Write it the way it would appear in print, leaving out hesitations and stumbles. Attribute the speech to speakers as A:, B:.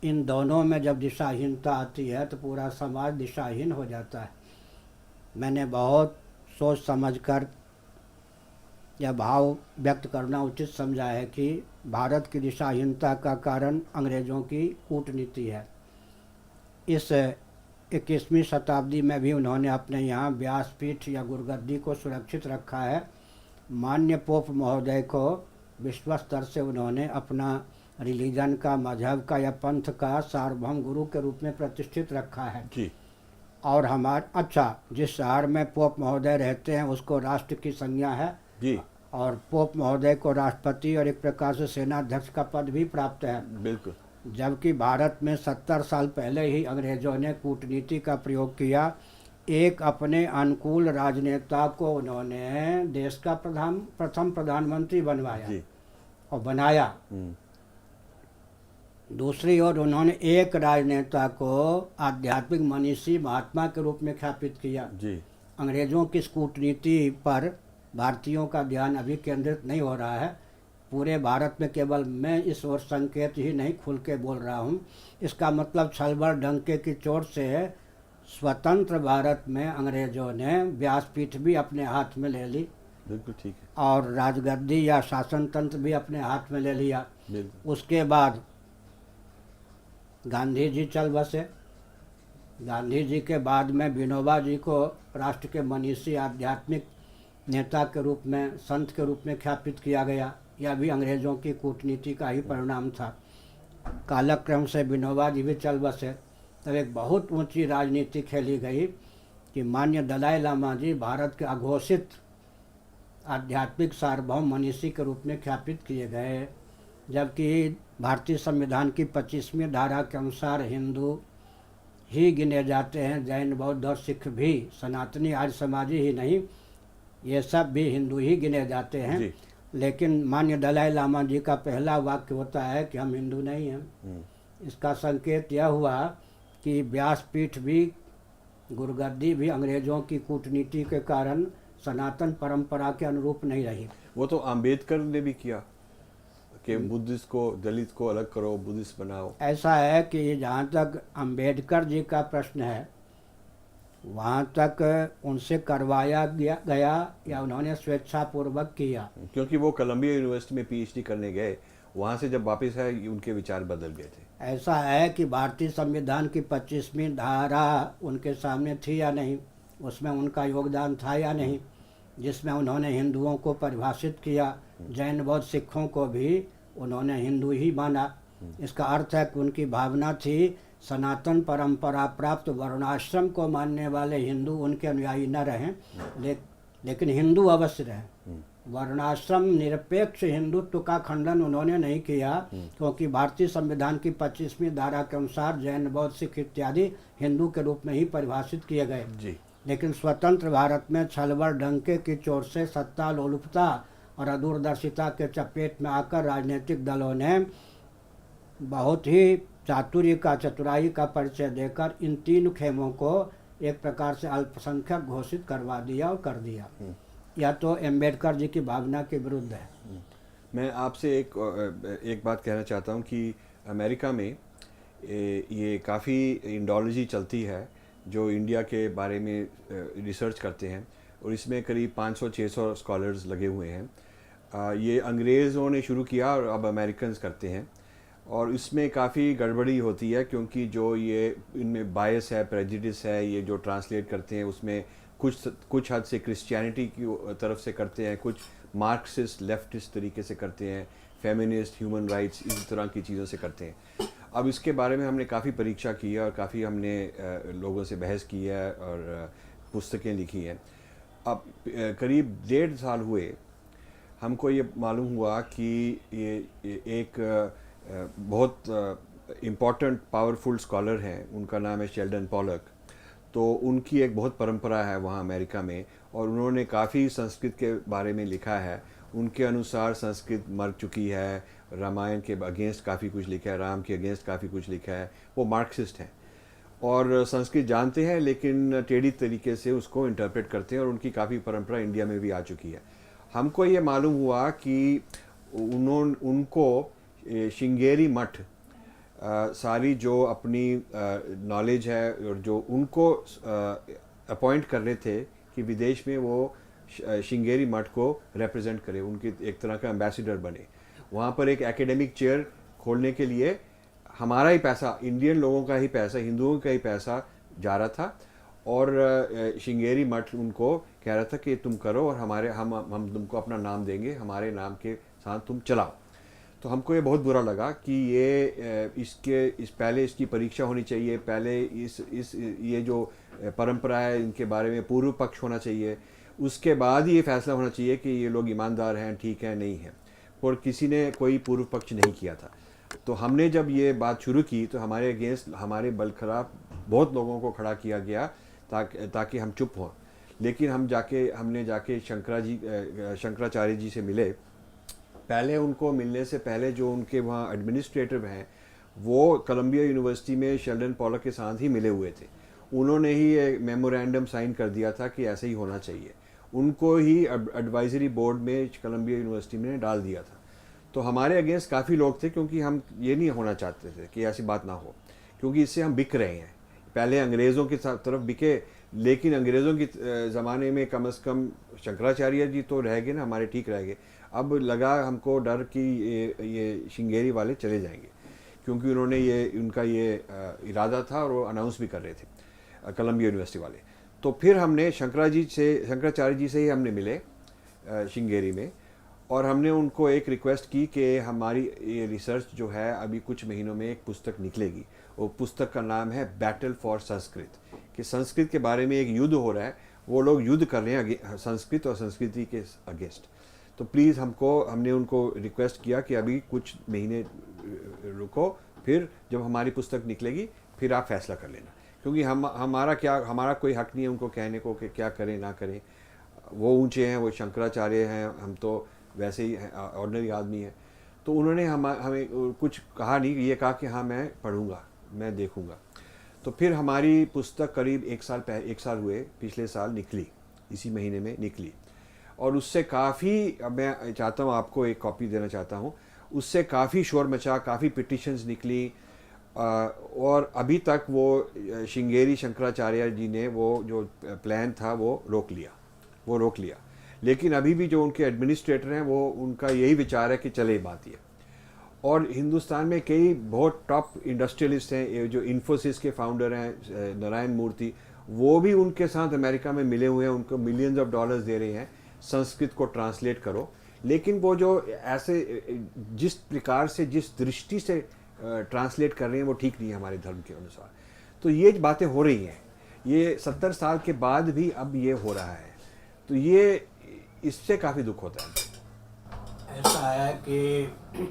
A: इन दोनों में जब दिशाहीनता आती है तो पूरा समाज दिशाहीन हो जाता है। मैंने बहुत सोच समझकर यह भाव व्यक्त करना उचित समझा है कि भारत की दिशाहीनता का कारण अंग्रेज़ों की कूटनीति है। इस 21वीं शताब्दी में भी उन्होंने अपने यहाँ व्यासपीठ या गुरुगद्दी को सुरक्षित रखा है। मान्य पोप महोदय को विश्व स्तर से उन्होंने अपना रिलीजन का, मजहब का या पंथ का सार्वभौम गुरु के रूप में प्रतिष्ठित रखा है।
B: जी
A: और जिस शहर में पोप महोदय रहते हैं उसको राष्ट्र की संज्ञा है।
B: जी
A: और पोप महोदय को राष्ट्रपति और एक प्रकार से सेनाध्यक्ष का पद भी प्राप्त है।
B: बिल्कुल।
A: जबकि भारत में 70 साल पहले ही अंग्रेज़ों ने कूटनीति का प्रयोग किया। एक अपने अनुकूल राजनेता को उन्होंने देश का प्रथम प्रधानमंत्री बनवाया
B: जी।
A: और बनाया। दूसरी ओर उन्होंने एक राजनेता को आध्यात्मिक मनीषी महात्मा के रूप में ख्यापित किया।
B: जी
A: अंग्रेज़ों की इस कूटनीति पर भारतीयों का ध्यान अभी केंद्रित नहीं हो रहा है। पूरे भारत में केवल मैं इस ओर संकेत ही नहीं खुल के बोल रहा हूँ। इसका मतलब छलबड़ डंके की चोट से स्वतंत्र भारत में अंग्रेज़ों ने व्यासपीठ भी अपने हाथ में ले ली
B: बिल्कुल ठीक है।
A: और राजगद्दी या शासन तंत्र भी अपने हाथ में ले लिया।
B: बिल्कुल।
A: उसके बाद गांधी जी चल बसे। गांधी जी के बाद में विनोबा जी को राष्ट्र के मनीषी आध्यात्मिक नेता के रूप में, संत के रूप में ख्यापित किया गया। यह भी अंग्रेज़ों की कूटनीति का ही परिणाम था। कालक्रम से विनोबा जी भी चल बसे। तब एक बहुत ऊंची राजनीति खेली गई कि मान्य दलाई लामा जी भारत के अघोषित आध्यात्मिक सार्वभौम मनीषी के रूप में ख्यापित किए गए। जबकि भारतीय संविधान की 25वीं धारा के अनुसार हिंदू ही गिने जाते हैं। जैन, बौद्ध और सिख भी, सनातनी आर्य समाजी ही नहीं, ये सब भी हिंदू ही गिने जाते हैं।
B: जी।
A: लेकिन मान्य दलाई लामा जी का पहला वाक्य होता है कि हम हिंदू नहीं हैं। इसका संकेत यह हुआ कि व्यासपीठ भी, गुरुगद्दी भी अंग्रेज़ों की कूटनीति के कारण सनातन परंपरा के अनुरूप नहीं रही।
B: वो तो अंबेडकर ने भी किया कि बुद्धिस्ट को, दलित को अलग करो, बुद्धिस्ट बनाओ।
A: ऐसा है कि जहाँ तक अंबेडकर जी का प्रश्न है, वहाँ तक उनसे करवाया गया या उन्होंने स्वेच्छापूर्वक किया।
B: क्योंकि वो कोलंबिया यूनिवर्सिटी में पीएचडी करने गए, वहाँ से जब वापस आए उनके विचार बदल गए थे।
A: ऐसा है कि भारतीय संविधान की 25वीं धारा उनके सामने थी या नहीं, उसमें उनका योगदान था या नहीं, जिसमें उन्होंने हिंदुओं को परिभाषित किया। जैन, बौद्ध, सिखों को भी उन्होंने हिंदू ही माना। इसका अर्थ है कि उनकी भावना थी सनातन परंपरा प्राप्त वर्णाश्रम को मानने वाले हिंदू उनके अनुयायी न रहें, लेकिन हिंदू अवश्य रहें। वर्णाश्रम निरपेक्ष हिंदुत्व का खंडन उन्होंने नहीं किया, क्योंकि भारतीय संविधान की 25वीं धारा के अनुसार जैन, बौद्ध, सिख इत्यादि हिंदू के रूप में ही परिभाषित किए गए।
B: जी।
A: लेकिन स्वतंत्र भारत में छलबड़ डंके की चोट से सत्ता लोलुपता और अदूरदर्शिता के चपेट में आकर राजनीतिक दलों ने बहुत ही चतुराई का परिचय देकर इन तीन खेमों को एक प्रकार से अल्पसंख्यक घोषित करवा दिया और कर दिया। यह तो अम्बेडकर जी की भावना के विरुद्ध है।
B: मैं आपसे एक बात कहना चाहता हूँ कि अमेरिका में ये काफ़ी इंडोलॉजी चलती है जो इंडिया के बारे में रिसर्च करते हैं, और इसमें करीब 500-600 स्कॉलर्स लगे हुए हैं। ये अंग्रेज़ों ने शुरू किया और अब अमेरिकन्स करते हैं, और इसमें काफ़ी गड़बड़ी होती है क्योंकि जो ये इनमें बायस है, प्रेजुडिस है, ये जो ट्रांसलेट करते हैं उसमें कुछ हद से क्रिश्चियनिटी की तरफ से करते हैं, कुछ मार्क्सिस्ट लेफ्टिस्ट तरीके से करते हैं, फेमिनिस्ट, ह्यूमन राइट्स, इस तरह की चीज़ों से करते हैं। अब इसके बारे में हमने काफ़ी परीक्षा की है और काफ़ी हमने लोगों से बहस की है और पुस्तकें लिखी हैं। अब करीब 1.5 साल हुए हमको ये मालूम हुआ कि ये एक बहुत इम्पॉर्टेंट पावरफुल स्कॉलर हैं, उनका नाम है शेल्डन पॉलक। तो उनकी एक बहुत परंपरा है वहाँ अमेरिका में, और उन्होंने काफ़ी संस्कृत के बारे में लिखा है। उनके अनुसार संस्कृत मर चुकी है, रामायण के अगेंस्ट काफ़ी कुछ लिखा है, राम के अगेंस्ट काफ़ी कुछ लिखा है। वो मार्क्सिस्ट हैं और संस्कृत जानते हैं लेकिन टेढ़ी तरीके से उसको इंटरप्रेट करते हैं, और उनकी काफ़ी परंपरा इंडिया में भी आ चुकी है। हमको ये मालूम हुआ कि उनको श्रृंगेरी मठ सारी जो अपनी नॉलेज है और जो उनको अपॉइंट कर रहे थे कि विदेश में वो श्रृंगेरी मठ को रिप्रेजेंट करे, उनके एक तरह का एम्बेसडर बने। वहाँ पर एक एकेडमिक चेयर खोलने के लिए हमारा ही पैसा, इंडियन लोगों का ही पैसा, हिंदुओं का ही पैसा जा रहा था और श्रृंगेरी मठ उनको कह रहा था कि तुम करो और हम तुमको अपना नाम देंगे, हमारे नाम के साथ तुम चलाओ। तो हमको ये बहुत बुरा लगा कि पहले इसकी परीक्षा होनी चाहिए, पहले ये जो परंपरा है इनके बारे में पूर्व पक्ष होना चाहिए, उसके बाद ये फैसला होना चाहिए कि ये लोग ईमानदार हैं, ठीक है, नहीं है। और किसी ने कोई पूर्व पक्ष नहीं किया था। तो हमने जब ये बात शुरू की तो हमारे अगेंस्ट, हमारे बल खिलाफ बहुत लोगों को खड़ा किया गया ताकि हम चुप हों। लेकिन हमने जाके शंकराचार्य जी से मिले। पहले उनको मिलने से पहले जो उनके वहाँ एडमिनिस्ट्रेटर हैं वो कोलंबिया यूनिवर्सिटी में शेल्डन पॉलक के साथ ही मिले हुए थे। उन्होंने ही एक मेमोरेंडम साइन कर दिया था कि ऐसे ही होना चाहिए। उनको ही एडवाइजरी बोर्ड में कोलंबिया यूनिवर्सिटी में डाल दिया था। तो हमारे अगेंस्ट काफ़ी लोग थे क्योंकि हम ये नहीं होना चाहते थे कि ऐसी बात ना हो, क्योंकि इससे हम बिक रहे हैं। पहले अंग्रेज़ों की तरफ बिके, लेकिन अंग्रेज़ों की ज़माने में कम से कम शंकराचार्य जी तो रह गए ना, हमारे ठीक रह गए। अब लगा हमको डर कि ये श्रृंगेरी वाले चले जाएंगे, क्योंकि उनका ये इरादा था और वो अनाउंस भी कर रहे थे कोलंबिया यूनिवर्सिटी वाले। तो फिर हमने शंकराचार्य जी से ही हमने मिले श्रृंगेरी में, और हमने उनको एक रिक्वेस्ट की कि हमारी ये रिसर्च जो है अभी कुछ महीनों में एक पुस्तक निकलेगी। वो पुस्तक का नाम है बैटल फॉर संस्कृत, कि संस्कृत के बारे में एक युद्ध हो रहा है, वो लोग युद्ध कर रहे हैं संस्कृत और संस्कृति के अगेंस्ट। तो प्लीज़ हमने उनको रिक्वेस्ट किया कि अभी कुछ महीने रुको, फिर जब हमारी पुस्तक निकलेगी फिर आप फैसला कर लेना, क्योंकि हमारा कोई हक नहीं है उनको कहने को कि क्या करें ना करें। वो ऊंचे हैं, वो शंकराचार्य हैं, हम तो वैसे ही ऑर्डिनरी आदमी हैं। तो उन्होंने हमें कुछ कहा नहीं, ये कहा कि हाँ मैं पढ़ूंगा, मैं देखूंगा। तो फिर हमारी पुस्तक करीब एक साल हुए, पिछले साल निकली, इसी महीने में निकली। और उससे काफ़ी, मैं चाहता हूँ आपको एक कॉपी देना चाहता हूँ, उससे काफ़ी शोर मचा, काफ़ी पिटिशन्स निकली। और अभी तक वो श्रृंगेरी शंकराचार्य जी ने वो जो प्लान था वो रोक लिया। लेकिन अभी भी जो उनके एडमिनिस्ट्रेटर हैं वो, उनका यही विचार है कि चले बात ये। और हिंदुस्तान में कई बहुत टॉप इंडस्ट्रियलिस्ट हैं, ये जो इन्फोसिस के फाउंडर हैं नारायण मूर्ति, वो भी उनके साथ अमेरिका में मिले हुए हैं, उनको मिलियंस ऑफ डॉलर्स दे रहे हैं संस्कृत को ट्रांसलेट करो। लेकिन वो जो ऐसे जिस प्रकार से, जिस दृष्टि से ट्रांसलेट कर रहे हैं वो ठीक नहीं है हमारे धर्म के अनुसार। तो ये बातें हो रही हैं, ये 70 साल के बाद भी अब ये हो रहा है। तो इससे काफ़ी दुख होता है।
A: ऐसा है कि